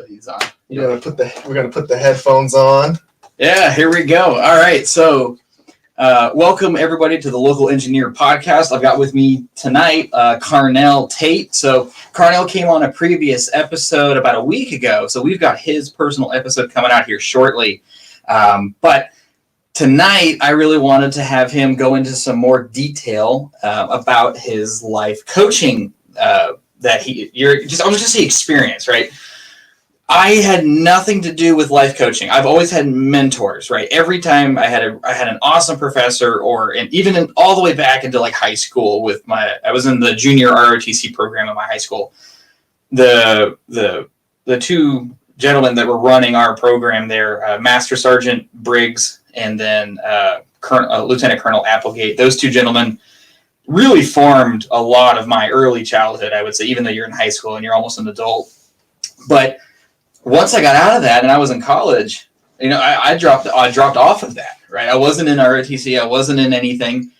put these on. We're gonna put the headphones on. Yeah, here we go. All right, so welcome everybody to the Local Engineer Podcast. I've got with me tonight Carnell Tate. So Carnell came on a previous episode about a week ago, so we've got his personal episode coming out here shortly. But tonight, I really wanted to have him go into some more detail about his life coaching I was just gonna say experience, right? I had nothing to do with life coaching. I've always had mentors, right? Every time I had an awesome professor, all the way back into like high school I was in the junior ROTC program in my high school. The two gentlemen that were running our program there, Master Sergeant Briggs and then Lieutenant Colonel Applegate, those two gentlemen really formed a lot of my early childhood, I would say, even though you're in high school and you're almost an adult. But once I got out of that and I was in college, I dropped off of that, right? I wasn't in ROTC. I wasn't in anything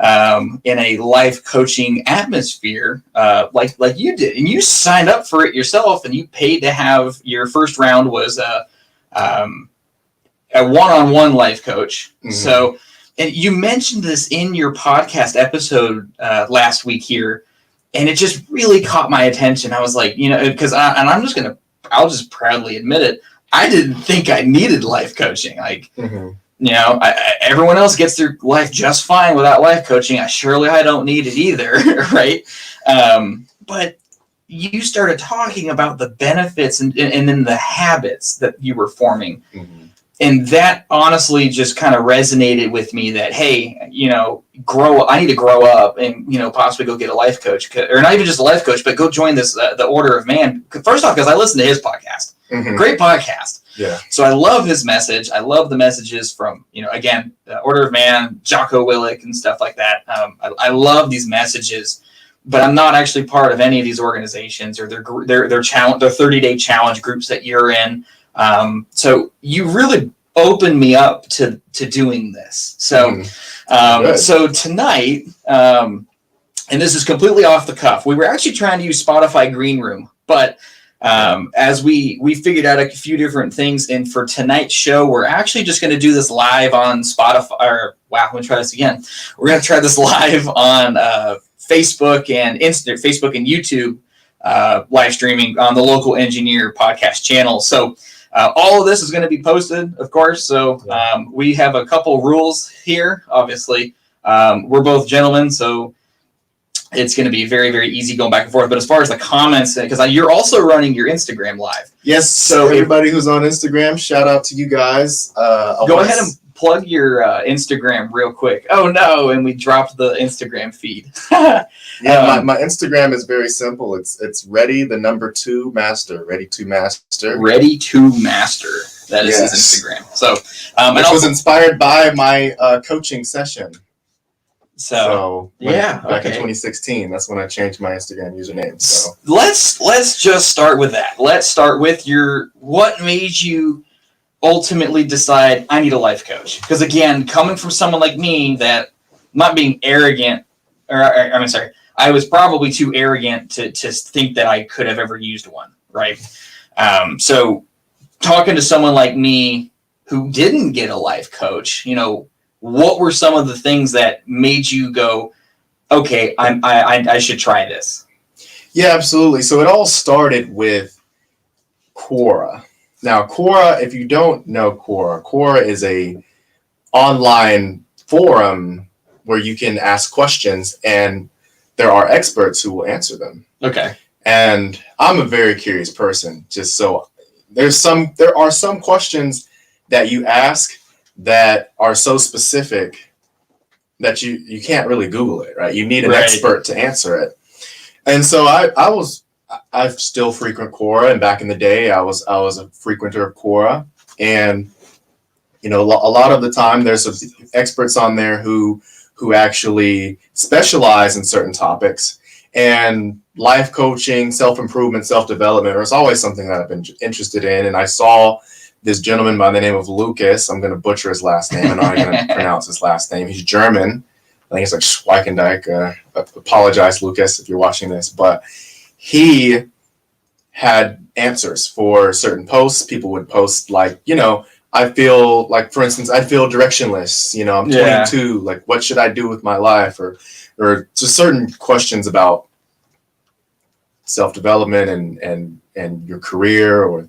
in a life coaching atmosphere like you did. And you signed up for it yourself and you paid to have your first round was a one-on-one life coach. Mm-hmm. So, and you mentioned this in your podcast episode last week here, and it just really caught my attention. I was like, because I'll just proudly admit it. I didn't think I needed life coaching. Like, everyone else gets their life just fine without life coaching. I don't need it either, right? But you started talking about the benefits and then the habits that you were forming. Mm-hmm. And that honestly just kind of resonated with me that, hey, I need to grow up and, possibly go get a life coach, or not even just a life coach, but go join this, the Order of Man. First off, because I listened to his podcast. Mm-hmm. Great podcast. Yeah. So I love his message. I love the messages from, again, the Order of Man, Jocko Willink and stuff like that. I love these messages, but I'm not actually part of any of these organizations or their 30-day challenge groups that you're in. So you really opened me up to doing this. So, so tonight, and this is completely off the cuff, we were actually trying to use Spotify Green Room, but as we figured out a few different things, and for tonight's show, we're actually just going to do this live on Spotify. Let me try this again. We're going to try this live on Facebook and Facebook and YouTube live streaming on the Local Engineer Podcast channel. So all of this is going to be posted, of course. So we have a couple rules here. Obviously, we're both gentlemen, so it's going to be very, very easy going back and forth. But as far as the comments, because you're also running your Instagram live. Yes. So everybody who's on Instagram, shout out to you guys. Go ahead and plug your Instagram real quick. Oh no, and we dropped the Instagram feed. My Instagram is very simple. It's ready2master. Ready2master. That is his Instagram. So which was inspired by my coaching session. Back in 2016, that's when I changed my Instagram username. So let's just start with that. Let's start with what made you ultimately decide I need a life coach? Because again, coming from someone like me, that not being arrogant, I was probably too arrogant to think that I could have ever used one, right? So talking to someone like me who didn't get a life coach, what were some of the things that made you go, okay, I should try this? Yeah, absolutely. So it all started with Quora. Now, Quora, if you don't know Quora is a online forum where you can ask questions and there are experts who will answer them. Okay. And I'm a very curious person. Just so there are some questions that you ask that are so specific that you can't really Google it, right? You need an expert to answer it. And so I still frequent Quora, and back in the day, I was a frequenter of Quora, and a lot of the time there's some experts on there who actually specialize in certain topics, and life coaching, self-improvement, self-development is always something that I've been interested in. And I saw this gentleman by the name of Lucas. I'm going to butcher his last name. I'm not going to pronounce his last name. He's German. I think it's like Schweikendijk. Apologize, Lucas, if you're watching this. But he had answers for certain posts. People would post like, I feel like, for instance, I feel directionless. I'm 22. Like, what should I do with my life? Or just certain questions about self-development and your career,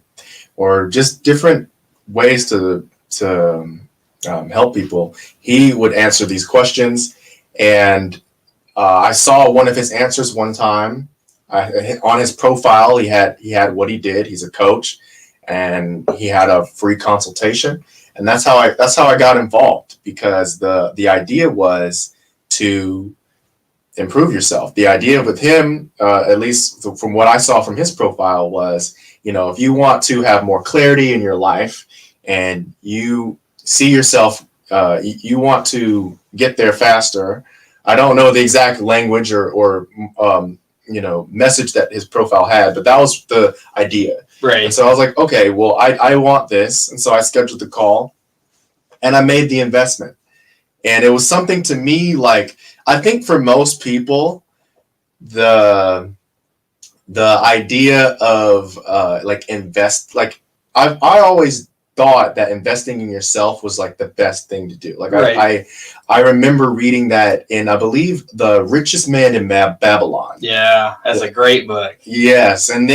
or just different ways to help people. He would answer these questions, and I saw one of his answers one time. On his profile, he had what he did. He's a coach, and he had a free consultation, and that's how I got involved, because the idea was to improve yourself. The idea with him, at least from what I saw from his profile, was, if you want to have more clarity in your life and you see yourself, you want to get there faster. I don't know the exact language or message that his profile had, but that was the idea. Right. And so I was like, okay, well, I want this. And so I scheduled the call and I made the investment. And it was something to me, like, I think for most people, the idea of I always thought that investing in yourself was like the best thing to do. Like, right. I remember reading that in, I believe, The Richest Man in Babylon. Yeah, that's a great book. Yes, and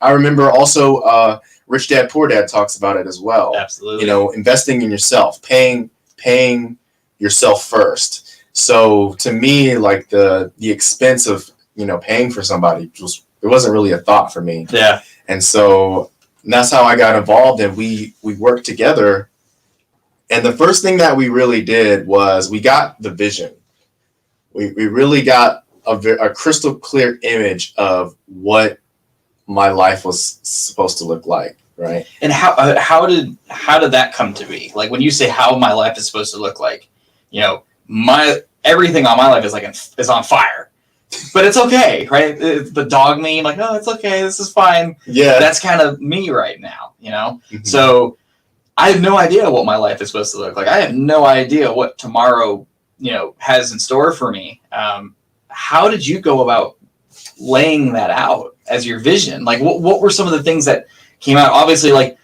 I remember also Rich Dad Poor Dad talks about it as well. Absolutely. Investing in yourself, paying yourself first. So to me, like the expense of paying for somebody it wasn't really a thought for me. Yeah. And so that's how I got involved, and we worked together. And the first thing that we really did was we got the vision. We really got a crystal clear image of what my life was supposed to look like, right? And how did that come to be? Like, when you say how my life is supposed to look like, everything on my life is on fire, but it's okay, right? The dog meme, like, oh, it's okay, this is fine. Yeah, that's kind of me right now, Mm-hmm. So I have no idea what my life is supposed to look like. I have no idea what tomorrow, has in store for me. How did you go about laying that out as your vision? Like, what were some of the things that came out? Obviously, like,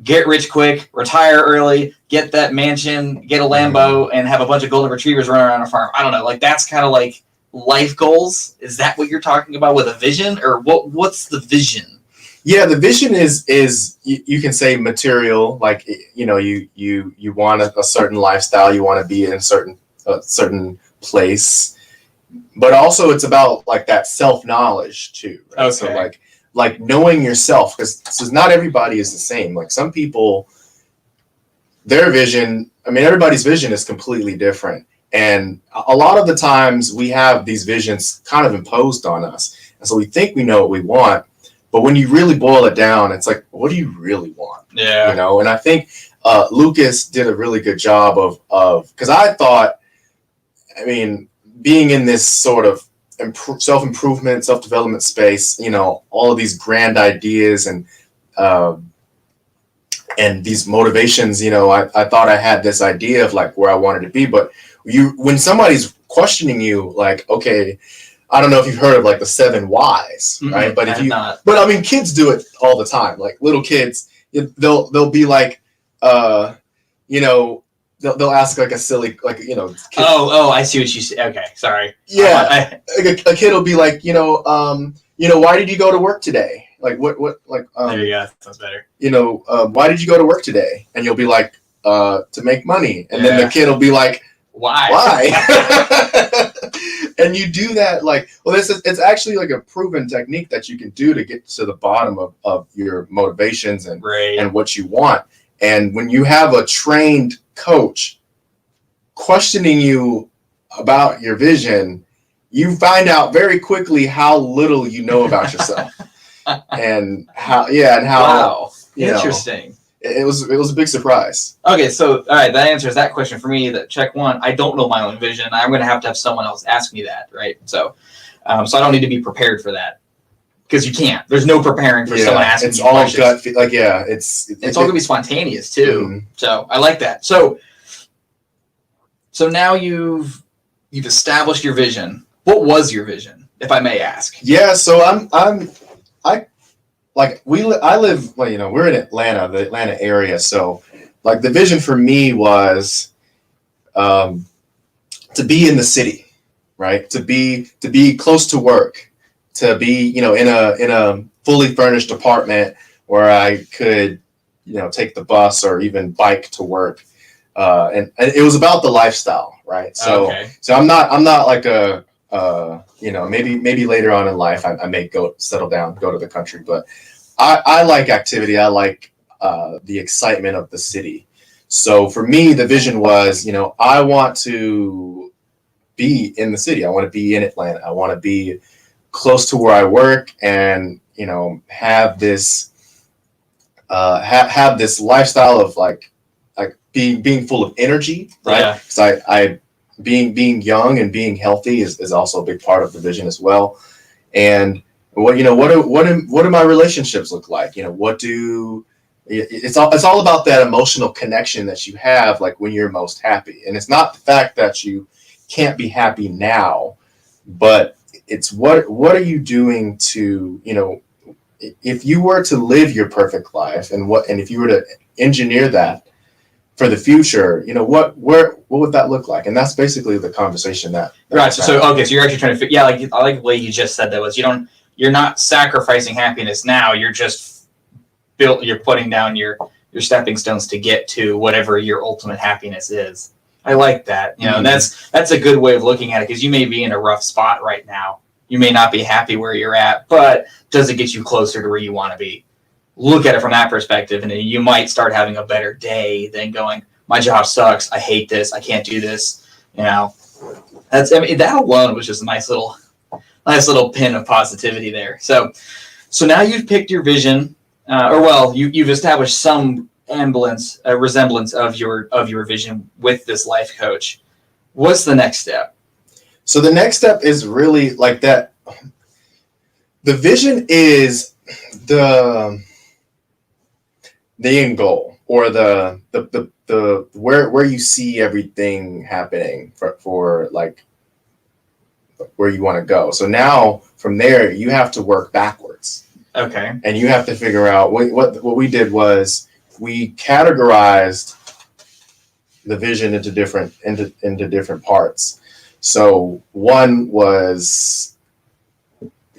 get rich quick, retire early, get that mansion, get a Lambo, and have a bunch of golden retrievers running around a farm. I don't know. Like, that's kind of like life goals. Is that what you're talking about with a vision, or what's the vision? Yeah, the vision is you can say material. Like, you want a certain lifestyle, you want to be in a certain place, but also it's about like that self-knowledge too, right? Okay. So like knowing yourself, because not everybody is the same. Like, some people, their vision, everybody's vision is completely different. And a lot of the times we have these visions kind of imposed on us. And so we think we know what we want, but when you really boil it down, it's like, what do you really want? Yeah. And I think Lucas did a really good job of, because I thought, being in this sort of self-improvement, self-development space, all of these grand ideas and these motivations, I thought I had this idea of like where I wanted to be. But when somebody's questioning you, like, okay, I don't know if you've heard of like the 7 whys, right? But kids do it all the time. Like, little kids, they'll be like, they'll ask like a silly, like, kid. I see what you say. Okay, sorry. Yeah, a kid will be like, why did you go to work today? Like, what, like, there you go. That sounds better. Why did you go to work today? And you'll be like, to make money. And then the kid will be like, why? And you do that, like, well, it's actually like a proven technique that you can do to get to the bottom of your motivations and what you want. And when you have a trained coach questioning you about your vision, you find out very quickly how little you know about yourself. and how wow, interesting. It was a big surprise. Okay, so all right, that answers that question for me. That check one, I don't know my own vision. I'm going to have someone else ask me that, right? So I don't need to be prepared for that, because you can't. There's no preparing for someone asking. It's all gut. Like, yeah, it's all going to be spontaneous too. Mm-hmm. So I like that. So now you've established your vision. What was your vision, if I may ask? Yeah, so like I live, well, we're in Atlanta, the Atlanta area. So like the vision for me was to be in the city, right? To be close to work, to be, in a fully furnished apartment where I could, take the bus or even bike to work. And it was about the lifestyle, right? So I'm not like maybe later on in life I may go settle down, go to the country, but I like activity. I like the excitement of the city. So for me, the vision was, I want to be in the city. I want to be in Atlanta. I want to be close to where I work, and have this have this lifestyle of like being full of energy, right? Because I being young and being healthy is also a big part of the vision as well. And what do my relationships look like? It's all about that emotional connection that you have, like when you're most happy. And it's not the fact that you can't be happy now, but it's what are you doing to, if you were to live your perfect life, and if you were to engineer that for the future, what would that look like? And that's basically the conversation that right. So you're actually trying to figure, I like the way you just said that was, you're not sacrificing happiness now. You're just you're putting down your stepping stones to get to whatever your ultimate happiness is. I like that. That's a good way of looking at it, because you may be in a rough spot right now. You may not be happy where you're at, but does it get you closer to where you want to be? Look at it from that perspective, and you might start having a better day than going, my job sucks, I hate this, I can't do this. That alone was just a nice little pin of positivity there. So now you've picked your vision, you've established some resemblance of your vision with this life coach. What's the next step? So the next step is really like that. The vision is the end goal, or the where you see everything happening for like where you want to go. So now from there you have to work backwards. Okay. And you have to figure out what we did was we categorized the vision into different parts. So one was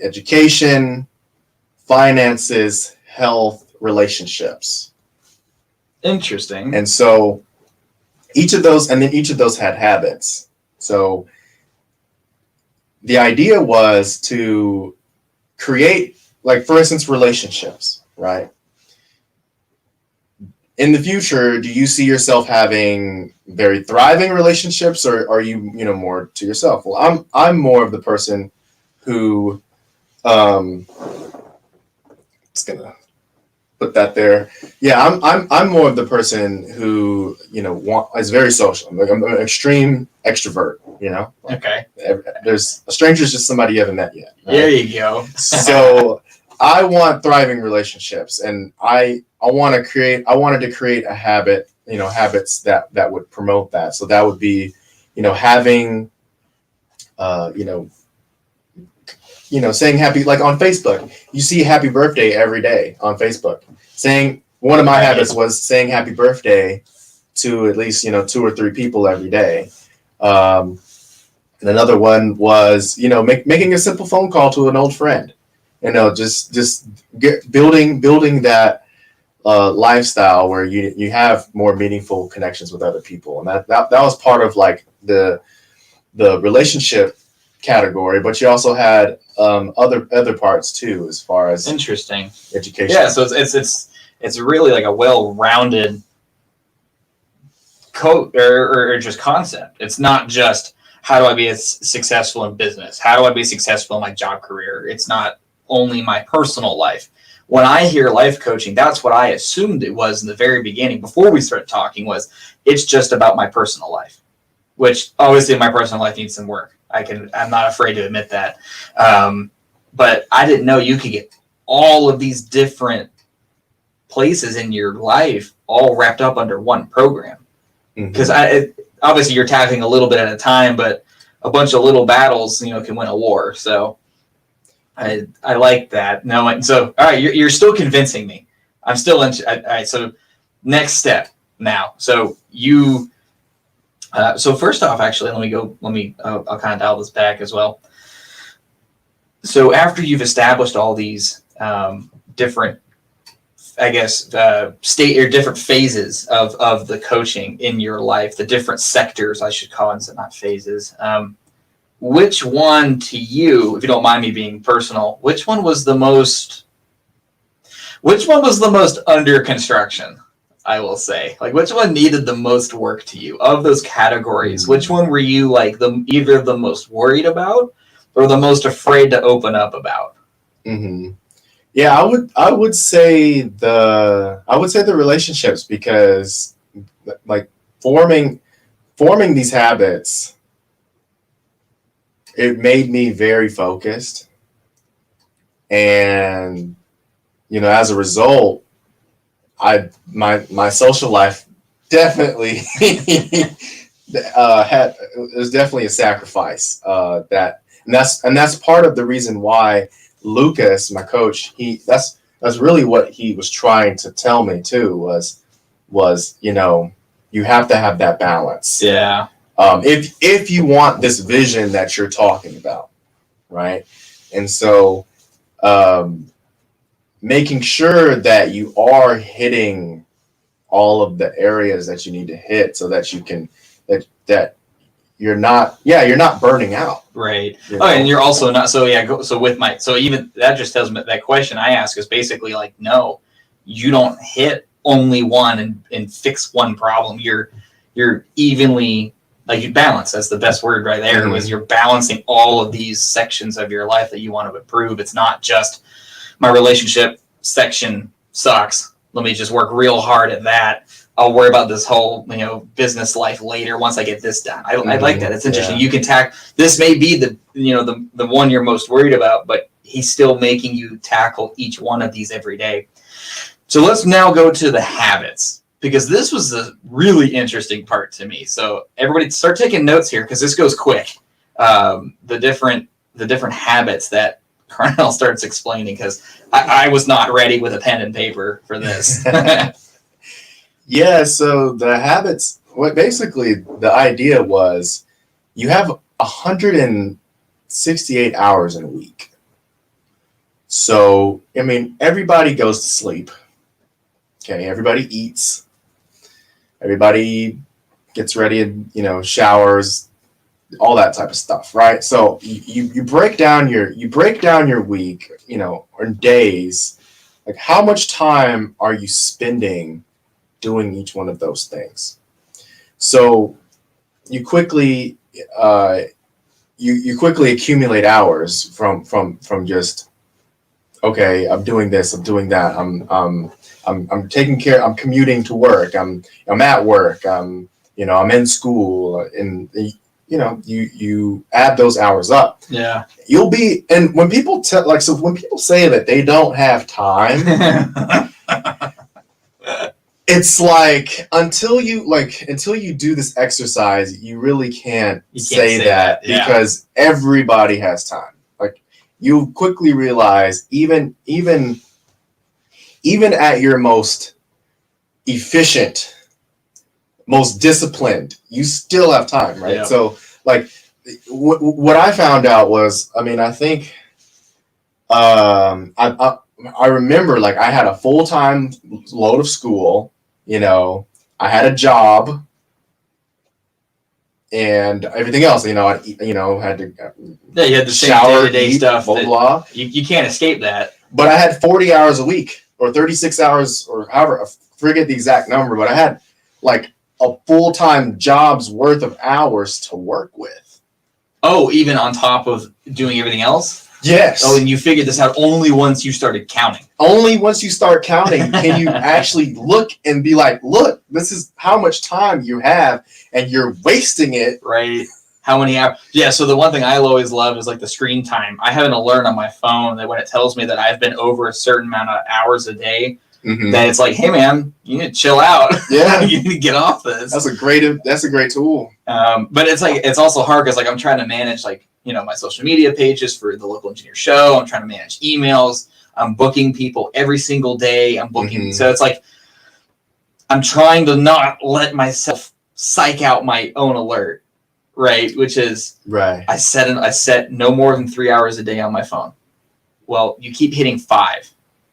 education, finances, health, relationships. Interesting. And so each of those had habits. So the idea was to create, like, for instance, relationships, right? In the future, do you see yourself having very thriving relationships, or are you, more to yourself? Well, I'm more of the person who, just gonna put that there. Yeah, I'm more of the person who, is very social. Like, I'm an extreme extrovert. Okay. There's a stranger's just somebody you haven't met yet. Right? There you go. So I want thriving relationships, and I wanted to create a habit, habits that would promote that. So that would be, having, saying happy, like on Facebook, you see happy birthday every day on Facebook. One of my habits was saying happy birthday to at least, 2 or 3 people every day. And another one was, making a simple phone call to an old friend. Just building that lifestyle where you have more meaningful connections with other people, and that was part of like the relationship category. But you also had other parts too, as far as interesting education. Yeah, so it's really like a well-rounded code or just concept. It's not just how do I be successful in business? How do I be successful in my job career? It's not only my personal life. When I hear life coaching, that's what I assumed it was in the very beginning before we started talking, was it's just about my personal life, which obviously my personal life needs some work. I'm not afraid to admit that. But I didn't know you could get all of these different places in your life all wrapped up under one program. Because obviously you're tackling a little bit at a time, but a bunch of little battles, can win a war. So I like that. No, so all right, you're still convincing me. I'm still in. All right, so next step now. So you. So first off, actually, I'll kind of dial this back as well. So after you've established all these different, I guess, state or different phases of the coaching in your life, the different sectors, I should call it, not phases. Which one to you, if you don't mind me being personal, which one was the most under construction? I will say, like, which one needed the most work to you of those categories? Which one were you like either the most worried about or the most afraid to open up about? Mm-hmm. Yeah, I would say the relationships, because like forming these habits, it made me very focused, and as a result, my social life definitely it was definitely a sacrifice, and that's part of the reason why Lucas, my coach, that's really what he was trying to tell me too, was you have to have that balance. Yeah. If you want this vision that you're talking about, right? And so making sure that you are hitting all of the areas that you need to hit, so that you can that you're not burning out. Right. Oh, and you're also not. So yeah. So even that just tells me that question I ask is basically like, no, you don't hit only one and fix one problem. You're evenly, like, you balance. That's the best word right there. Was you're balancing all of these sections of your life that you want to improve. It's not just my relationship section sucks. Let me just work real hard at that. I'll worry about this whole, business life later once I get this done. I like that. It's interesting. Yeah. You can this may be the one you're most worried about, but he's still making you tackle each one of these every day. So let's now go to the habits, because this was the really interesting part to me. So everybody start taking notes here, because this goes quick. The different habits that Carnell starts explaining, because I was not ready with a pen and paper for this. Yeah, so the habits, basically the idea was you have 168 hours in a week. So, everybody goes to sleep. Okay, everybody eats. Everybody gets ready and, showers, all that type of stuff, right? So you break down your week, or days, like how much time are you spending doing each one of those things? So you quickly accumulate hours from just, okay, I'm doing this, I'm doing that, I'm taking care, I'm commuting to work, I'm at work, I'm in school, and you add those hours up. Yeah. And when people when people say that they don't have time, it's like until you do this exercise, you really can't say that, because everybody has time. Like, you quickly realize even at your most efficient, most disciplined, you still have time, right? Yeah. So, like, what I found out was, I think, I remember, like, I had a full-time load of school, I had a job, and everything else, I had to you had the shower, day-to-day eat, stuff, blah, blah. You can't escape that. But I had 40 hours a week, or 36 hours, or however, I forget the exact number, but I had, like, a full-time job's worth of hours to work with. Oh, even on top of doing everything else? Yes. Oh, and you figured this out only once you started counting. Only once you start counting can you actually look and be like, look, this is how much time you have, and you're wasting it. Right. How many hours? Yeah, so the one thing I always love is, like, the screen time. I have an alert on my phone that when it tells me that I've been over a certain amount of hours a day, that it's like, hey, man, you need to chill out. Yeah. You need to get off this. That's a great tool. But it's like, it's also hard because, like, I'm trying to manage, like, my social media pages for the local engineer show. I'm trying to manage emails. I'm booking people every single day. I'm booking. So it's like, I'm trying to not let myself psych out my own alert, right? Which is, I set no more than 3 hours a day on my phone. Well, you keep hitting 5.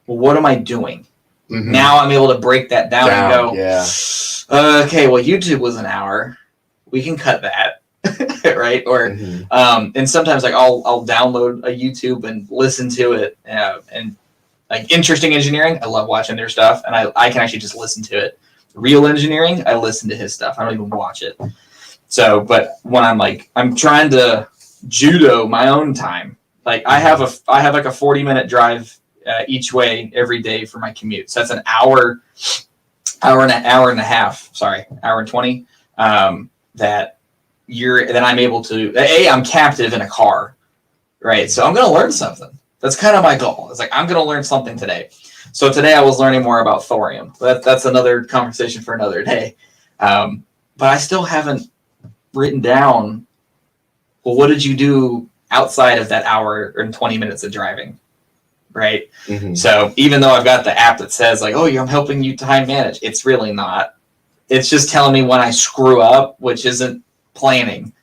Well, what am I doing? Now I'm able to break that down and go, okay, well, YouTube was an hour. We can cut that, right? Or and sometimes like I'll download a YouTube and listen to it, and like Interesting Engineering, I love watching their stuff, and I can actually just listen to it. Real Engineering, I listen to his stuff. I don't even watch it. So, but when I'm trying to judo my own time. Like I have like a 40-minute drive each way every day for my commute. So that's an hour and a half. Sorry, hour and 20. That I'm able to. I'm captive in a car, right? So I'm going to learn something. That's kind of my goal. It's like I'm going to learn something today. So today I was learning more about thorium. That's another conversation for another day. But I still haven't written down, well, what did you do outside of that hour and 20 minutes of driving, right? So even though I've got the app that says like, oh, I'm helping you time manage, it's really not. It's just telling me when I screw up, which isn't planning.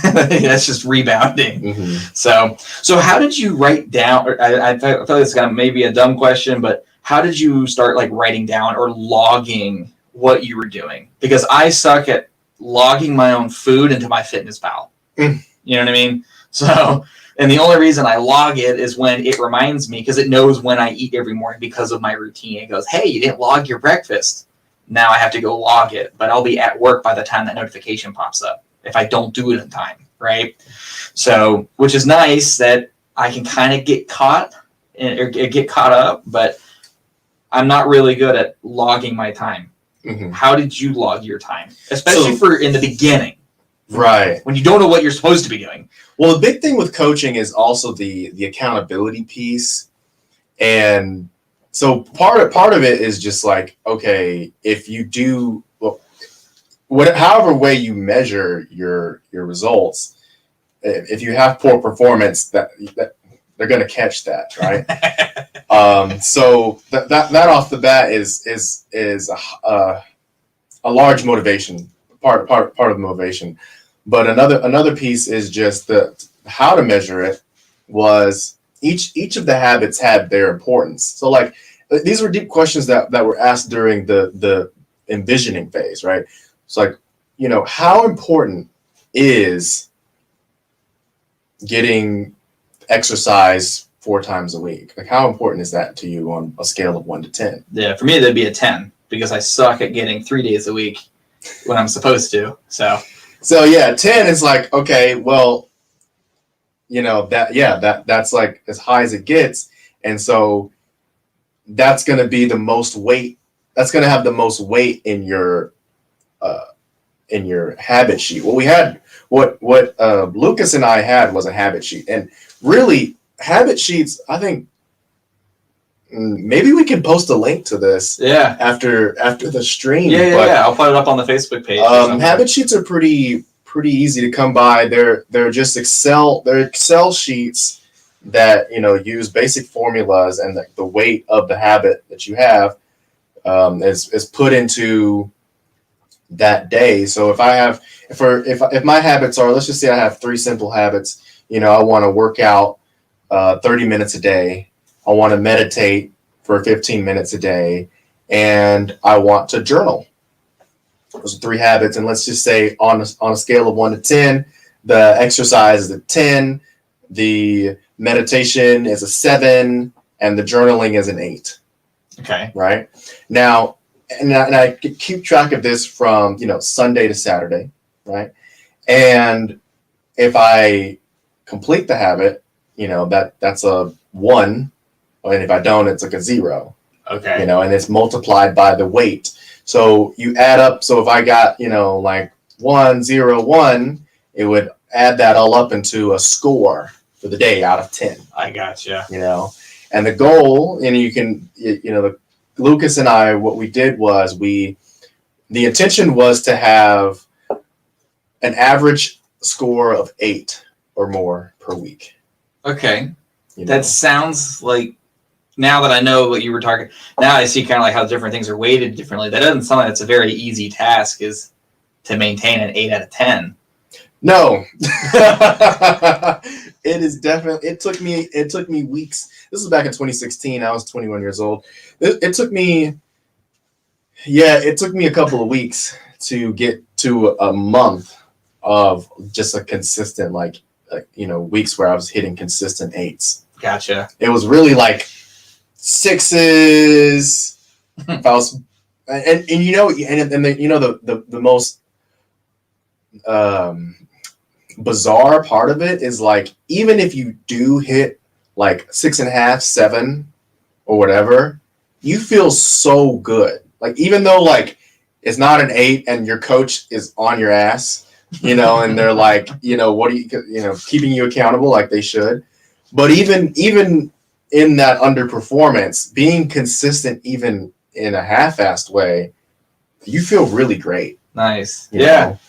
That's just rebounding. So how did you write down, or I feel like it's kind of maybe a dumb question, but how did you start like writing down or logging what you were doing? Because I suck at logging my own food into my Fitness Pal. You know what I mean? So, and the only reason I log it is when it reminds me, because it knows when I eat every morning because of my routine. It goes, hey, you didn't log your breakfast. Now I have to go log it, but I'll be at work by the time that notification pops up if I don't do it in time, right? So, which is nice that I can kind of get caught or get caught up, but I'm not really good at logging my time. How did you log your time, especially for in the beginning? Right. When you don't know what you're supposed to be doing. Well, the big thing with coaching is also the accountability piece. And so part of it is just like, okay, if you do, however way you measure your results, if you have poor performance, that they're going to catch that, right? So that off the bat is a large motivation, part of the motivation. But another piece is just how to measure it. Was each of the habits had their importance. So like these were deep questions that were asked during the envisioning phase, right? It's like, how important is getting exercise 4 times a week? Like, how important is that to you on a scale of 1 to 10? Yeah, for me, that'd be a 10 because I suck at getting 3 days a week when I'm supposed to. So yeah, 10 is like, okay, well, that's like as high as it gets. And so that's going to be the most weight. That's going to have the most weight in your habit sheet. What we had, what Lucas and I had was a habit sheet. And really, habit sheets, I think maybe we can post a link to this after the stream. Yeah, I'll put it up on the Facebook page. Habit sheets are pretty easy to come by. They're just Excel sheets that use basic formulas, and the weight of the habit that you have is put into that day. So if my habits are, let's just say I have 3 simple habits. I want to work out 30 minutes a day. I want to meditate for 15 minutes a day, and I want to journal. Those are 3 habits. And let's just say on a scale of 1 to 10, the exercise is a 10, the meditation is a 7, and the journaling is an 8. Okay. Right? Now, and I keep track of this from, Sunday to Saturday, right? And if I complete the habit, that's a 1, and if I don't, it's like a 0. Okay. And it's multiplied by the weight. So you add up. So if I got, like 1, 0, 1, it would add that all up into a score for the day out of 10. I gotcha. And the goal, and you can, Lucas and I, what we did was the intention was to have an average score of 8 or more per week. Okay. You know? That sounds like, now that I know what you were talking, now I see kind of like how different things are weighted differently. That doesn't sound like it's a very easy task, is to maintain an 8 out of 10. No. It is definitely, it took me weeks. This was back in 2016. I was 21 years old. It took me a couple of weeks to get to a month of just a consistent, weeks where I was hitting consistent 8s. Gotcha. It was really like 6s. If I was, and the most bizarre part of it is, like, even if you do hit like 6.5, 7 or whatever, you feel so good. Like, even though, like, it's not an 8 and your coach is on your ass, and they're like, what are you, keeping you accountable like they should. But even in that underperformance, being consistent, even in a half-assed way, you feel really great. Nice. You Yeah. know?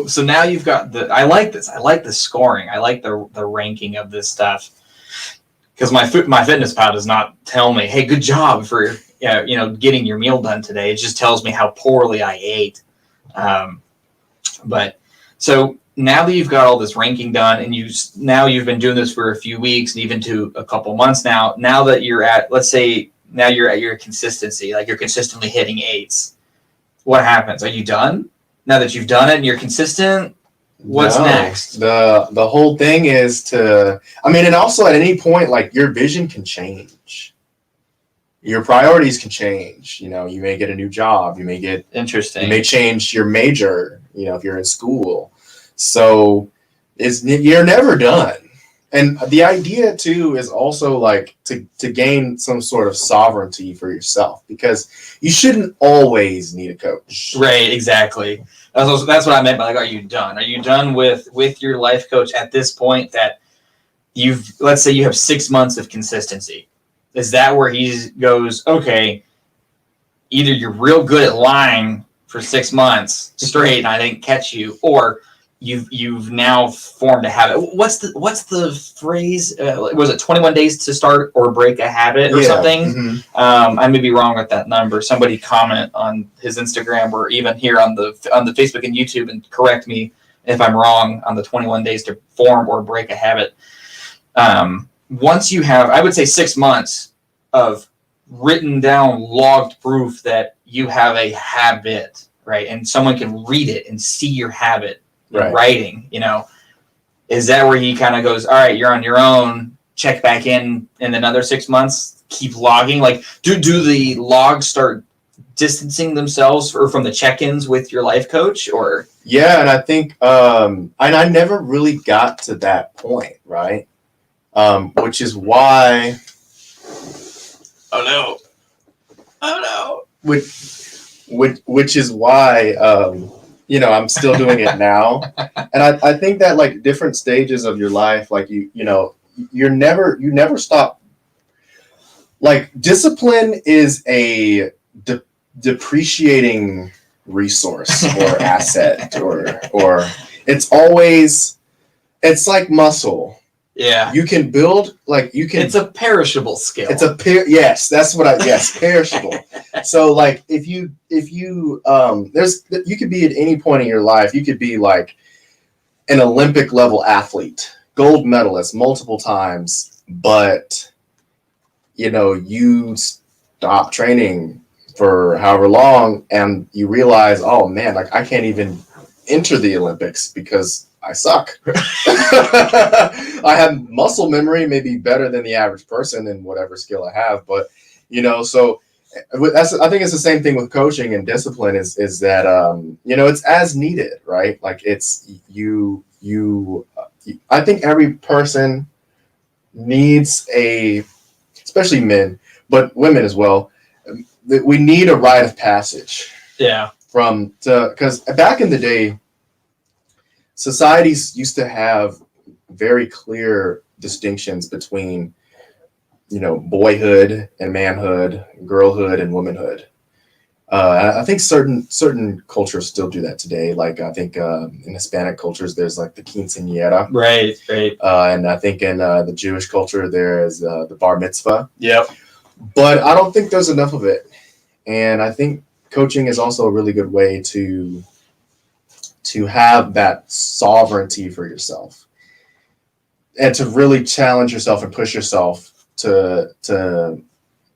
So now you've got I like this. I like the scoring. I like the ranking of this stuff. Because my FitnessPal does not tell me, hey, good job for getting your meal done today. It just tells me how poorly I ate. But so now that you've got all this ranking done, and you've been doing this for a few weeks and even to a couple months now. Now that you're at, let's say, now you're at your consistency, like you're consistently hitting 8s. What happens? Are you done? Now that you've done it and you're consistent, what's next? The whole thing is and also at any point, like, your vision can change. Your priorities can change. You may get a new job. You may change your major, if you're in school. So you're never done. And the idea too is also, like, to gain some sort of sovereignty for yourself, because you shouldn't always need a coach. Right, exactly. That's what I meant by, like, are you done? Are you done with your life coach at this point that let's say you have 6 months of consistency? Is that where he goes, okay, either you're real good at lying for 6 months straight and I didn't catch you, or you've now formed a habit? What's the phrase? Was it 21 days to start or break a habit or something? Mm-hmm. I may be wrong with that number. Somebody comment on his Instagram or even here on the Facebook and YouTube and correct me if I'm wrong on the 21 days to form or break a habit. Once you have, I would say, 6 months of written down, logged proof that you have a habit, right? And someone can read it and see your habit. Right. Writing, is that where he kind of goes, all right, you're on your own, check back in another 6 months, keep logging? Like, do the logs start distancing themselves from the check-ins with your life coach? Or yeah, and I think and I never really got to that point, right? Which is why which is why I'm still doing it now. And I think that, like, different stages of your life, like, you never stop. Like, discipline is a depreciating resource or asset, or it's like muscle. Yeah. You can build, it's a perishable skill. Yes, that's what perishable. So, like, if you you could be at any point in your life, you could be like an Olympic level athlete, gold medalist multiple times, but you stop training for however long and you realize, oh man, like, I can't even enter the Olympics because I suck. I have muscle memory, maybe better than the average person in whatever skill I have, but so I think it's the same thing with coaching and discipline. Is that it's as needed, right? Like, it's you. I think every person needs especially men, but women as well. We need a rite of passage. Yeah. Because back in the day, societies used to have very clear distinctions between, boyhood and manhood, girlhood and womanhood. I think certain cultures still do that today. Like I think in Hispanic cultures, there's like the quinceañera, Right. and I think in the Jewish culture, there is the bar mitzvah. Yep. But I don't think there's enough of it, and I think coaching is also a really good way to have that sovereignty for yourself, and to really challenge yourself and push yourself to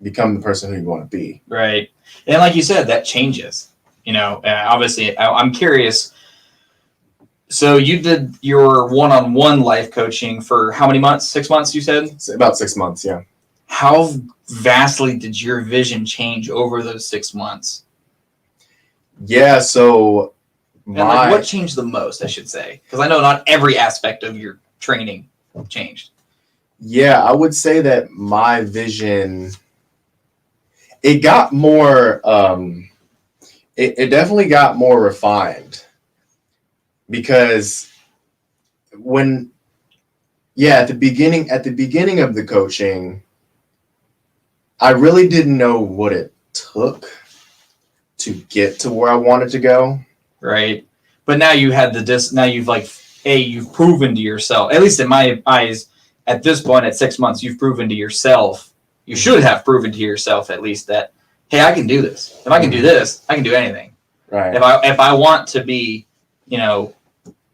become the person who you want to be. Right. And like you said, that changes. Obviously, I'm curious. So you did your one-on-one life coaching for how many months? 6 months, you said? It's about 6 months, yeah. How vastly did your vision change over those 6 months? Yeah, so what changed the most, I should say? Because I know not every aspect of your training changed. Yeah, I would say that my vision, it got more, it definitely got more refined, because at the beginning of the coaching, I really didn't know what it took to get to where I wanted to go. Right. But now you had now you've you've proven to yourself, at least in my eyes, at this point, at 6 months, you've proven to yourself, you should have proven to yourself at least that, hey, I can do this. If I can do this, I can do anything. Right. If I want to be,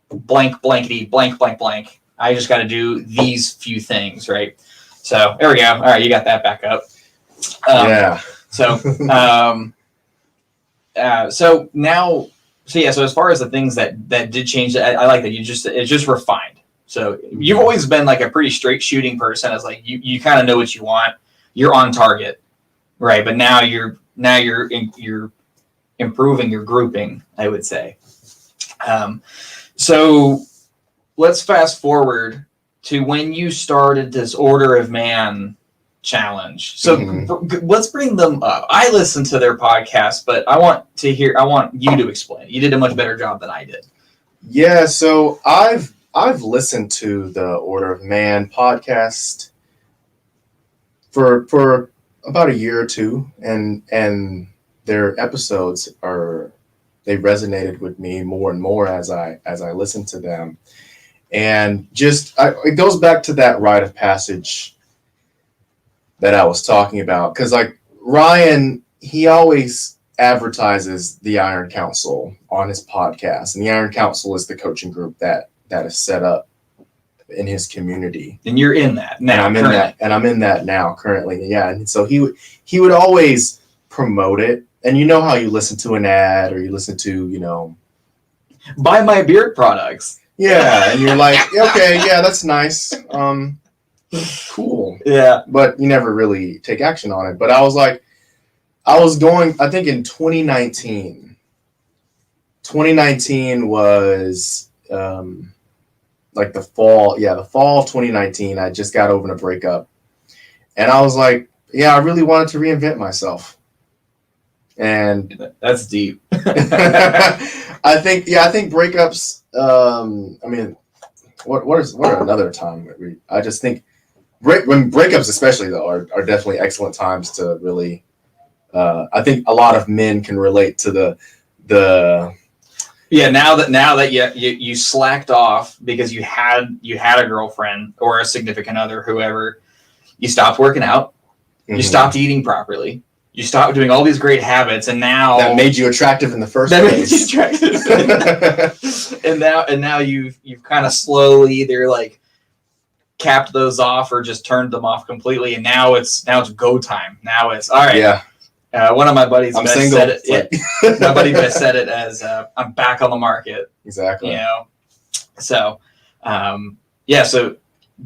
blank, blankety, blank, blank, blank, I just got to do these few things, right? So there we go. All right, you got that back up. Yeah. So, so as far as the things that did change, I like that it's just refined. So you've always been like a pretty straight shooting person. It's like you kind of know what you want. You're on target, right? But now you're improving your grouping, I would say. So let's fast forward to when you started this Order of Man challenge. So let's bring them up. I listened to their podcast, but I want you to explain. You did a much better job than I did. Yeah, so I've listened to the Order of Man podcast for about a year or two, and their episodes they resonated with me more and more as I listened to them. And it goes back to that rite of passage that I was talking about, because like Ryan, he always advertises the Iron Council on his podcast, and the Iron Council is the coaching group that is set up in his community. And you're in that now. And I'm in that now currently. Yeah, and so he would always promote it, and you know how you listen to an ad or you listen to buy my beard products. Yeah, and you're like, okay, yeah, that's nice. Cool. Yeah. But you never really take action on it. But I was going, I think in 2019. 2019 was like the fall of 2019. I just got over a breakup. And I was like, yeah, I really wanted to reinvent myself. And that's deep. I think breakups, I mean, what are another time? I just think when breakups especially though are definitely excellent times to really, I think a lot of men can relate to the yeah, now that you slacked off because you had a girlfriend or a significant other, whoever, you stopped working out, you stopped eating properly, you stopped doing all these great habits, and now that made you attractive in the first place. and now you've kind of slowly either like capped those off or just turned them off completely, and now it's go time. Now it's all right. Yeah. One of my buddies said it. My buddy best said it as I'm back on the market. Exactly. So so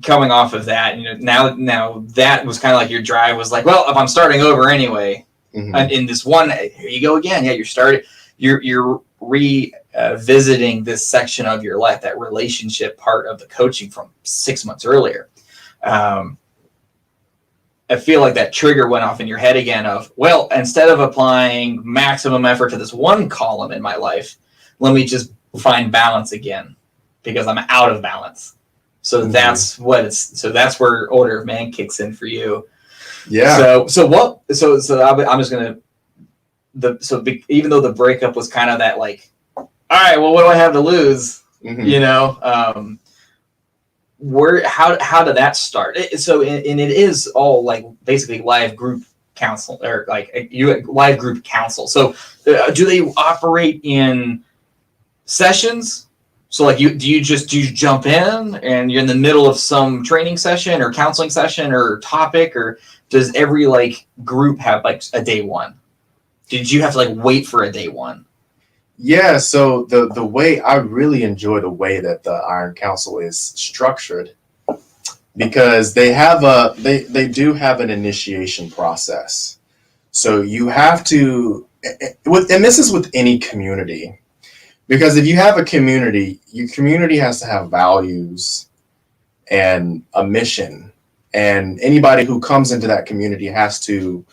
coming off of that, now that was kind of like your drive was like, well, if I'm starting over anyway, in this one, here you go again. Yeah, you're revisiting this section of your life, that relationship part of the coaching from 6 months earlier. I feel like that trigger went off in your head again of, well, instead of applying maximum effort to this one column in my life, let me just find balance again because I'm out of balance. So that's where Order of Man kicks in for you. Yeah. So I'm just going to even though the breakup was kind of that like, all right, well, what do I have to lose? You know, how did that start? And it is all like basically live group counsel or like live group counsel. So do they operate in sessions? So like do you jump in and you're in the middle of some training session or counseling session or topic, or does every like group have like a day one? Did you have to like wait for a day one? Yeah, so the way I really enjoy the way that the Iron Council is structured, because they do have an initiation process. So you have to, and this is with any community, because if you have a community, your community has to have values and a mission, and anybody who comes into that community has to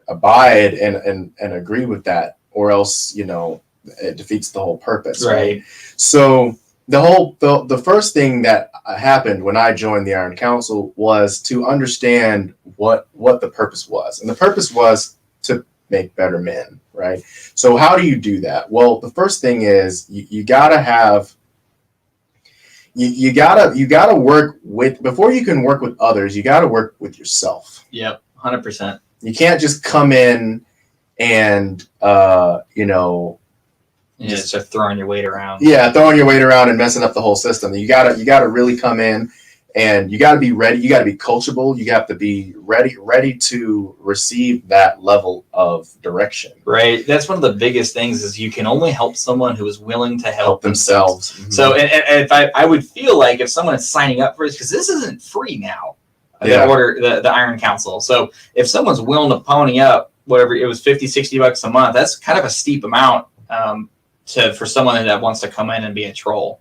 abide and agree with that, or else, you know, it defeats the whole purpose. Right. So the first thing that happened when I joined the Iron Council was to understand what the purpose was. And the purpose was to make better men, right? So how do you do that? Well, the first thing is you gotta have, you gotta work with, before you can work with others, you gotta work with yourself. Yep, 100%. You can't just come in and, you know, just start throwing your weight around. Yeah, throwing your weight around and messing up the whole system. You gotta really come in, and you gotta be ready. You gotta be coachable. You have to be ready to receive that level of direction. Right. That's one of the biggest things is you can only help someone who is willing to help themselves. Mm-hmm. So, and if I would feel like if someone is signing up for this, because this isn't free now, the Iron Council. So if someone's willing to pony up, whatever it was, $50-$60 a month, that's kind of a steep amount. For someone that wants to come in and be a troll.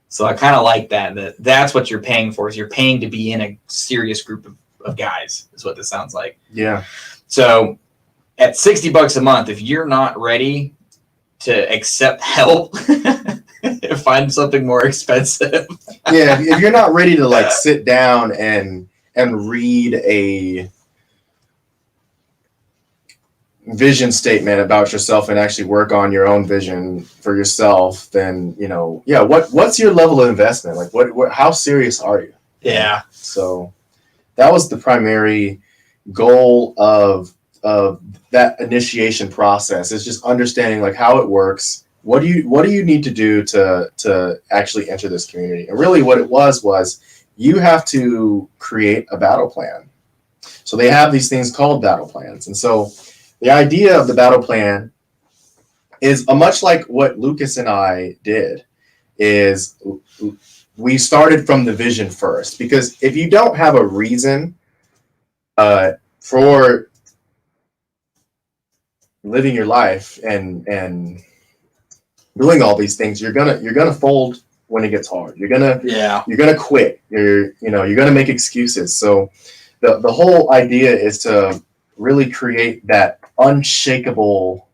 So I kind of like that's what you're paying for, is you're paying to be in a serious group of guys, is what this sounds like. Yeah. So at $60 a month, if you're not ready to accept help, find something more expensive. Yeah. If you're not ready to like sit down and read a vision statement about yourself and actually work on your own vision for yourself, then, you know, what's your level of investment? Like what how serious are you? Yeah. So that was the primary goal of that initiation process, is just understanding like how it works. What do you need to do to actually enter this community? And really what it was you have to create a battle plan. So they have these things called battle plans. And so the idea of the battle plan is much like what Lucas and I did, is we started from the vision first, because if you don't have a reason for living your life and doing all these things, you're gonna fold when it gets hard. You're gonna quit. You're gonna make excuses. So the whole idea is to really create that unshakable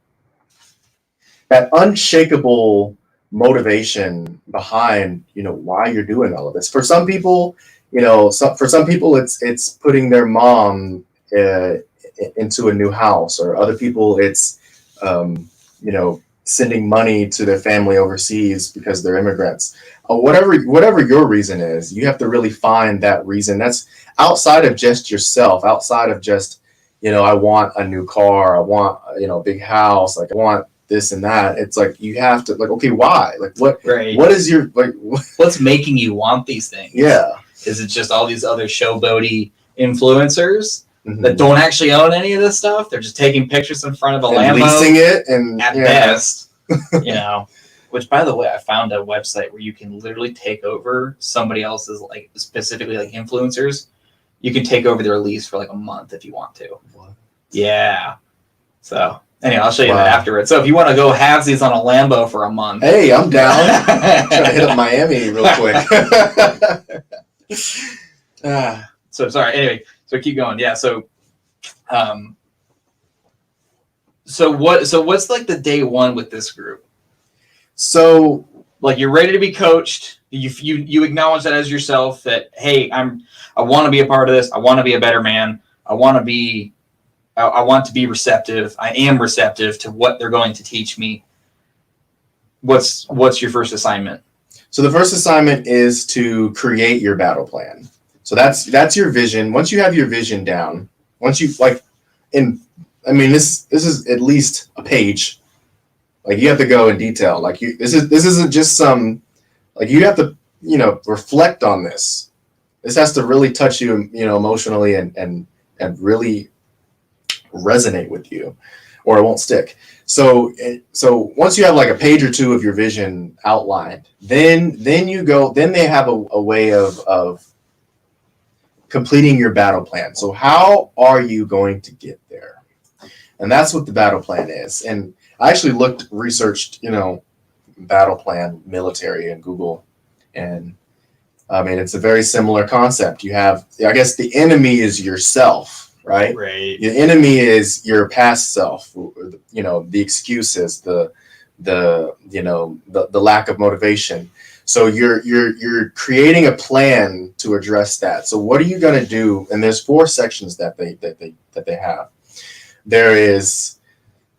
motivation behind, you know, why you're doing all of this. For some people, you know, for some people it's putting their mom into a new house, or other people it's you know, sending money to their family overseas because they're immigrants. Whatever your reason is, you have to really find that reason that's outside of just yourself, outside of just, you know, I want a new car, I want, you know, a big house, like I want this and that. It's like you have to, like, okay, why? Like what is your, like, what's making you want these things? Yeah. Is it just all these other showboaty influencers that don't actually own any of this stuff? They're just taking pictures in front of a Lambo, leasing it, and at best, you know. Which, by the way, I found a website where you can literally take over somebody else's, like, specifically like influencers. You can take over their lease for like a month if you want to. What? Yeah. So anyway, I'll show you that afterwards. So if you want to go halvesies on a Lambo for a month, hey, I'm down. Trying to hit up Miami real quick. So sorry. Anyway, so keep going. Yeah. So, so what's like the day one with this group? So, like, you're ready to be coached. You acknowledge that as yourself, that, hey, I want to be a part of this. I want to be a better man. I want to be I want to be receptive. I am receptive to what they're going to teach me. What's your first assignment? So the first assignment is to create your battle plan. So that's your vision. Once you have your vision down, once you this is at least a page. Like you have to go in detail. Like this isn't just some, like you have to, reflect on this. This has to really touch you, emotionally and really resonate with you, or it won't stick. So once you have like a page or two of your vision outlined, then they have a way of completing your battle plan. So how are you going to get there? And that's what the battle plan is. And I actually researched, battle plan military in Google. And I mean, it's a very similar concept. You have, I guess the enemy is yourself, right? Right. The enemy is your past self, the excuses, the lack of motivation. So you're creating a plan to address that. So what are you going to do? And there's 4 sections that they have. There is,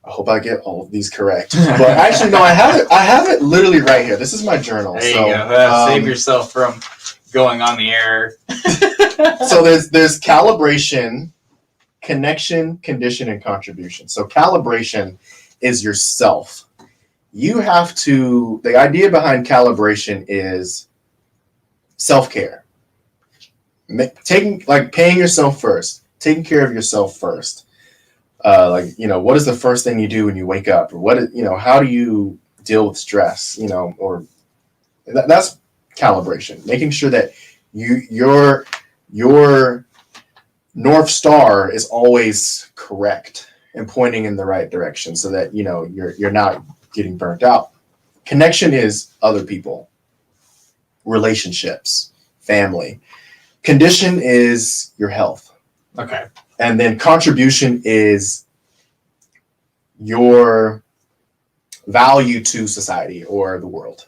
I hope I get all of these correct. But actually, no, I have it literally right here. This is my journal. There you go. Save yourself from going on the air. So there's calibration, connection, condition, and contribution. So calibration is yourself. You have to, the idea behind calibration is self-care. Paying yourself first, taking care of yourself first. What is the first thing you do when you wake up? Or how do you deal with stress? Or that's calibration, making sure that your North Star is always correct and pointing in the right direction so that, you're not getting burnt out. Connection is other people, relationships, family. Condition is your health. Okay. And then contribution is your value to society or the world,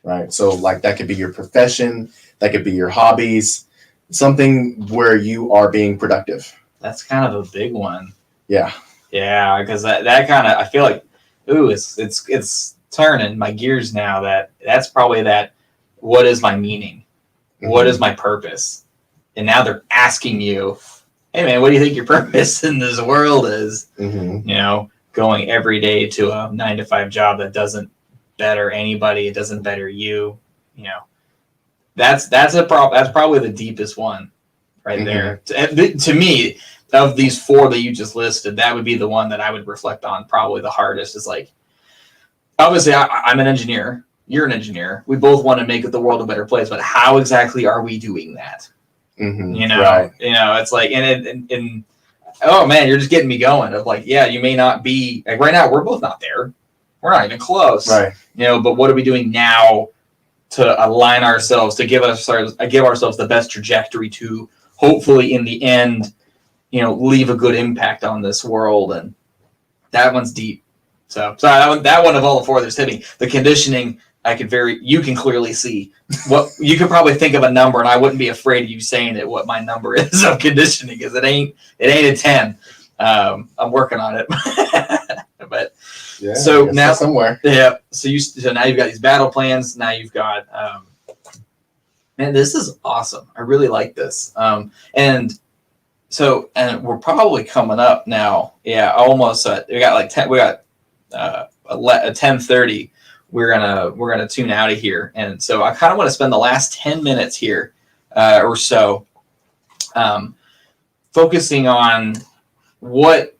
right? So like that could be your profession, that could be your hobbies, something where you are being productive. That's kind of a big one. Yeah. Yeah, because that kind of, I feel like, it's turning my gears now. That's probably that. What is my meaning? Mm-hmm. What is my purpose? And now they're asking you, hey man, what do you think your purpose in this world is? Mm-hmm. Going every day to a 9-to-5 job that doesn't better anybody, it doesn't better you. That's probably the deepest one right Mm-hmm. there. To me, of these 4 that you just listed, that would be the one that I would reflect on probably the hardest. Is like, obviously I'm an engineer, you're an engineer, we both want to make the world a better place, but how exactly are we doing that? Mm-hmm. Right. It's like, and oh man, you're just getting me going. Of like, yeah, you may not be like right now. We're both not there. We're not even close. Right. But what are we doing now to align ourselves to give ourselves the best trajectory to hopefully in the end, leave a good impact on this world? And that one's deep. So that one of all the 4 that's hitting the conditioning. You can clearly see what you could probably think of a number, and I wouldn't be afraid of you saying it, what my number is of conditioning, because it ain't a 10. I'm working on it. But yeah, so now somewhere. Yeah. So now you've got these battle plans. Now you've got, man, this is awesome. I really like this. And we're probably coming up now. Yeah. Almost, we got like 10, we got, 10:30. We're gonna tune out of here, and so I kind of want to spend the last 10 minutes here or so focusing on what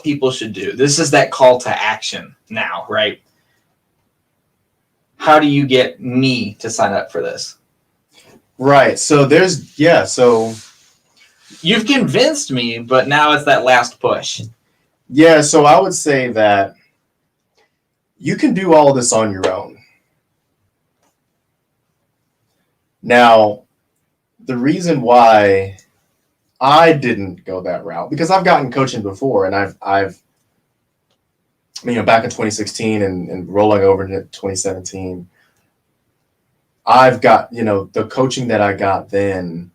people should do. This is that call to action now, right? How do you get me to sign up for this? Right. So so you've convinced me, but now it's that last push. Yeah. So I would say that you can do all of this on your own. Now, the reason why I didn't go that route, because I've gotten coaching before, and I've back in 2016 and rolling over into 2017, I've got, the coaching that I got then,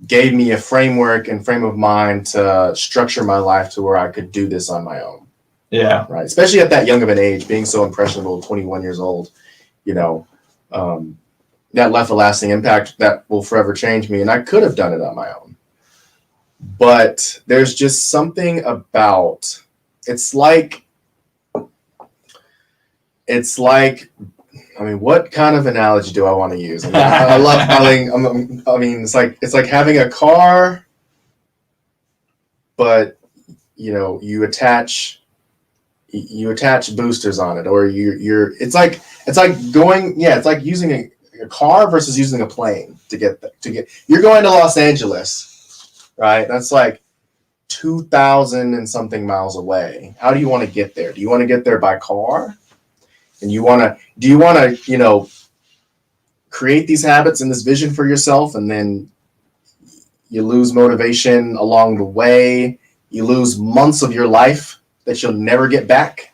gave me a framework and frame of mind to structure my life to where I could do this on my own. Yeah. Right. Especially at that young of an age, being so impressionable, 21 years old, that left a lasting impact that will forever change me. And I could have done it on my own. But there's just something about, it's like, what kind of analogy do I want to use? I love having, it's like having a car, but you attach boosters on it, or it's like using a car versus using a plane to get you're going to Los Angeles, right? That's like 2,000 and something miles away. How do you want to get there? Do you want to get there by car? And do you want to create these habits and this vision for yourself, and then you lose motivation along the way? You lose months of your life that you'll never get back.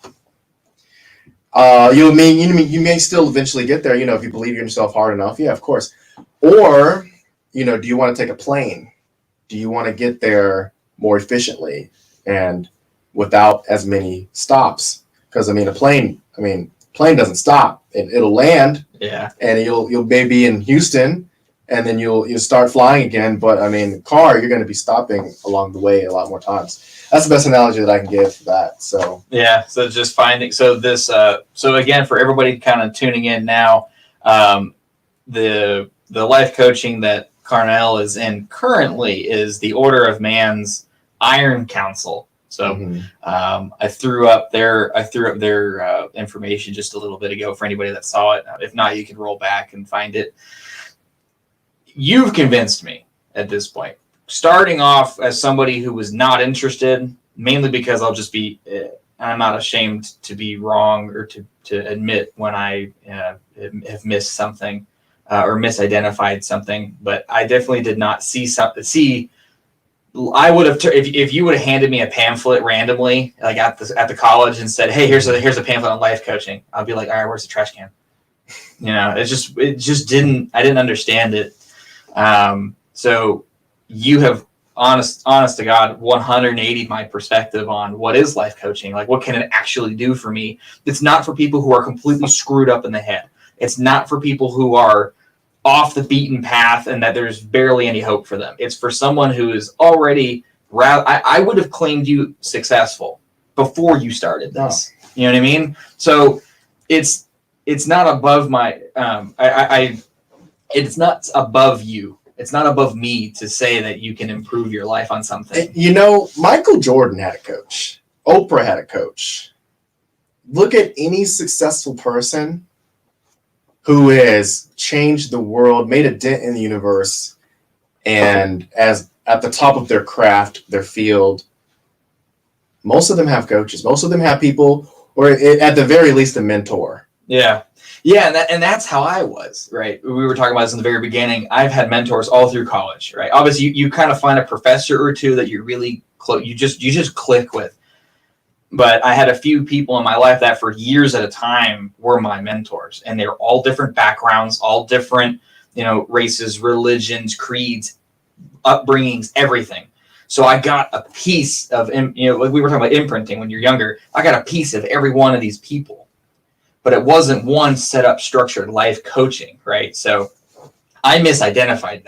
You may still eventually get there, if you believe in yourself hard enough. Yeah, of course. Or, do you want to take a plane? Do you want to get there more efficiently and without as many stops? Because a plane doesn't stop. It'll land. Yeah. And you'll maybe in Houston, and then you'll start flying again. But car, you're going to be stopping along the way a lot more times. That's the best analogy that I can give for that. So yeah. So just finding this. So again, for everybody kind of tuning in now, the life coaching that Carnell is in currently is the Order of Man's Iron Council. So I threw up their information just a little bit ago for anybody that saw it. If not, you can roll back and find it. You've convinced me at this point. Starting off as somebody who was not interested, mainly because I'm not ashamed to be wrong or to admit when I have missed something or misidentified something. But I definitely did not see. I would have if you would have handed me a pamphlet randomly, like at the college, and said, "Hey, here's a pamphlet on life coaching." I'd be like, "All right, where's the trash can?" It just didn't. I didn't understand it. So you have honest to God 180 my perspective on what is life coaching. Like, what can it actually do for me? It's not for people who are completely screwed up in the head. It's not for people who are off the beaten path and that there's barely any hope for them. It's for someone who is already I would have claimed you successful before you started this. Oh. You know what I mean? So it's not above my it's not above you. It's not above me to say that you can improve your life on something. Michael Jordan had a coach. Oprah had a coach. Look at any successful person who has changed the world, made a dent in the universe, and as at the top of their craft, their field. Most of them have coaches. Most of them have people, or at the very least, a mentor. Yeah. Yeah, and that's how I was, right? We were talking about this in the very beginning. I've had mentors all through college, right? Obviously, you kind of find a professor or two that you're really close. You just click with. But I had a few people in my life that for years at a time were my mentors, and they're all different backgrounds, all different, races, religions, creeds, upbringings, everything. So I got a piece of, like we were talking about imprinting when you're younger. I got a piece of every one of these people. But it wasn't one set up structured life coaching, right? So I misidentified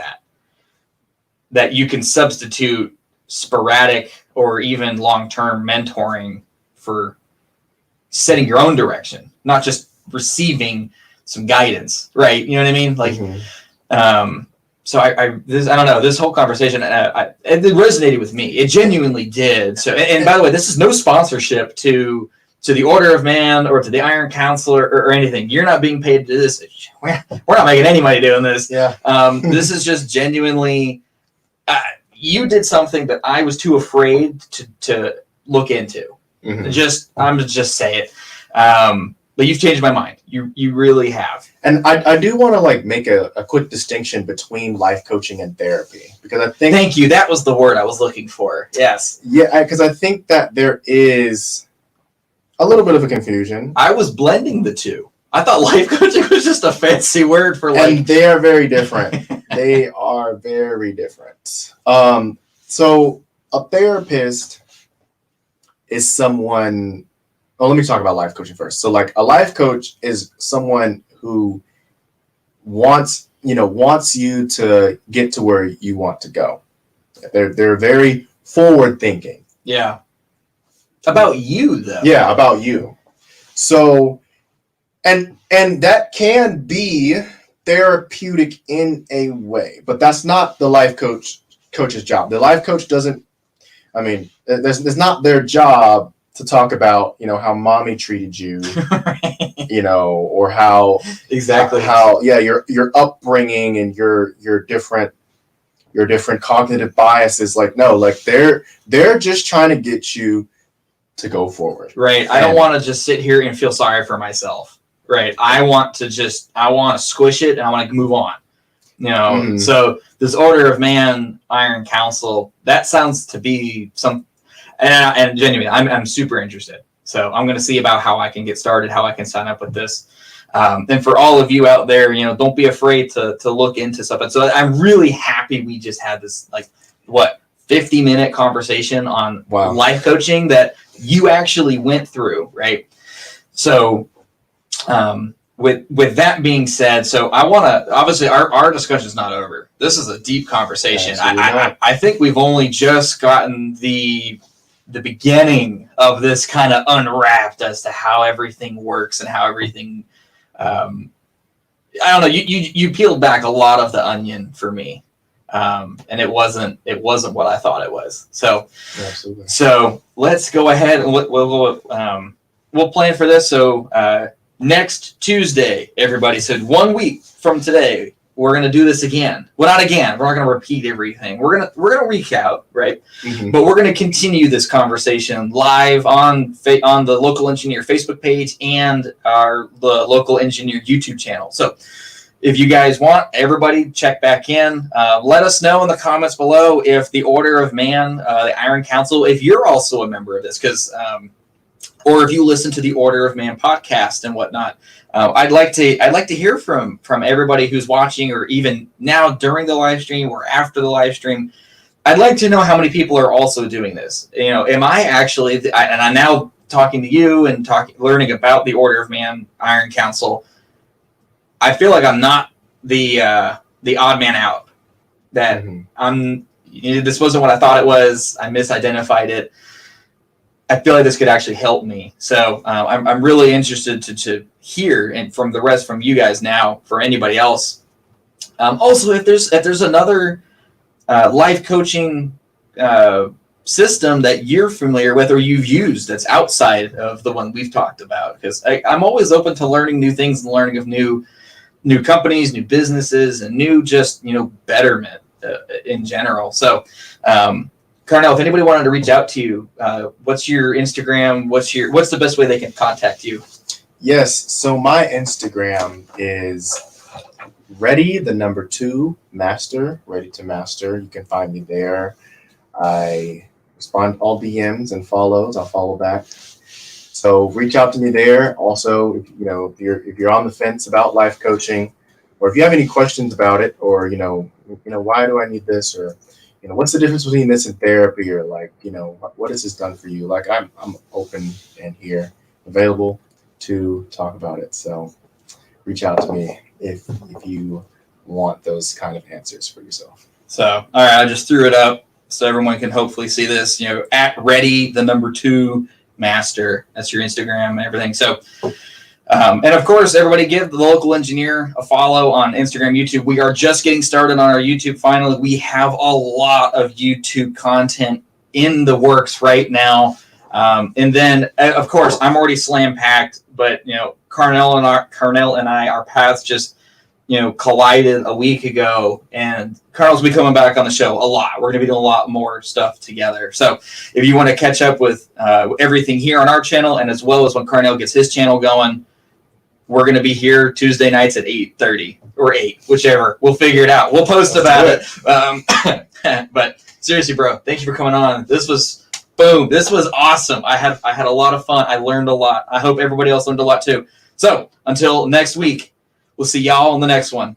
that you can substitute sporadic or even long-term mentoring for setting your own direction, not just receiving some guidance, right? You know what I mean? Like, so I don't know, this whole conversation, it resonated with me. It genuinely did. So, and by the way, this is no sponsorship to the Order of Man or to the Iron Council or anything. You're not being paid to do this. We're not making any money doing this. Yeah. This is just genuinely, you did something that I was too afraid to look into. I'm gonna just say it. But you've changed my mind. You really have. And I do want to make a quick distinction between life coaching and therapy, because I think. Thank you. That was the word I was looking for. Yes. Yeah, because I think that there is a little bit of a confusion. I was blending the two. I thought life coaching was just a fancy word for like. And they are very different. They are very different. So a therapist is someone. Well, let me talk about life coaching first. So, like, a life coach is someone who wants you to get to where you want to go. They're very forward thinking. Yeah. About you, though. Yeah, about you. So, and that can be therapeutic in a way, but that's not the life coach's job. The life coach doesn't. I mean, there's not their job to talk about, how mommy treated you, or how exactly your upbringing and your different cognitive biases. Like, no, like they're just trying to get you to go forward. Right. I don't want to just sit here and feel sorry for myself. Right. I want to squish it and I want to move on. Mm-hmm. So this Order of Man Iron Council, that sounds to be some. And genuinely, I'm super interested. So I'm going to see about how I can get started, how I can sign up with this. And for all of you out there, don't be afraid to look into something. So I'm really happy we just had this 50-minute conversation on life coaching that you actually went through, right? So with that being said, so I want to, obviously our discussion is not over. This is a deep conversation. I think we've only just gotten the beginning of this kind of unwrapped as to how everything works and how everything, I don't know, you peeled back a lot of the onion for me. And it wasn't what I thought it was. So, absolutely. So let's go ahead and we'll plan for this. So, next Tuesday, everybody said 1 week from today, we're going to do this again. Well, not again. We're not going to repeat everything. We're going to recap, right? Mm-hmm. But we're going to continue this conversation live on the Local Engineer Facebook page and the Local Engineer YouTube channel. So if you guys want, everybody check back in. Let us know in the comments below if the Order of Man, the Iron Council, if you're also a member of this, because or if you listen to the Order of Man podcast and whatnot. I'd like to hear from everybody who's watching, or even now during the live stream or after the live stream. I'd like to know how many people are also doing this. Am I actually? And I'm now talking to you and learning about the Order of Man Iron Council. I feel like I'm not the odd man out. That this wasn't what I thought it was. I misidentified it. I feel like this could actually help me. So I'm really interested to hear and from you guys now, for anybody else. Also, if there's another life coaching system that you're familiar with or you've used that's outside of the one we've talked about, because I'm always open to learning new things and learning of new companies, new businesses, and new betterment in general. So. Carnell, if anybody wanted to reach out to you, what's your Instagram? What's the best way they can contact you? Yes. So my Instagram is ready2master, ready to master. You can find me there. I respond to all DMs and follows. I'll follow back. So reach out to me there. Also, if you're on the fence about life coaching, or if you have any questions about it, or why do I need this, or what's the difference between this and therapy, or what has this done for you? Like, I'm open and here, available to talk about it. So reach out to me if you want those kind of answers for yourself. So, all right, I just threw it up so everyone can hopefully see this, at ready2master. That's your Instagram and everything. So, and of course, everybody give the Local Engineer a follow on Instagram, YouTube. We are just getting started on our YouTube. Finally, we have a lot of YouTube content in the works right now. And then, of course, I'm already slam packed, but Carnell and I, our paths just collided a week ago, and Carnell's be coming back on the show a lot. We're going to be doing a lot more stuff together. So if you want to catch up with everything here on our channel, and as well as when Carnell gets his channel going, we're going to be here Tuesday nights at 8:30 or 8, whichever. We'll figure it out. We'll post about it. But seriously, bro, thank you for coming on. This was awesome. I had a lot of fun. I learned a lot. I hope everybody else learned a lot too. So until next week, we'll see y'all on the next one.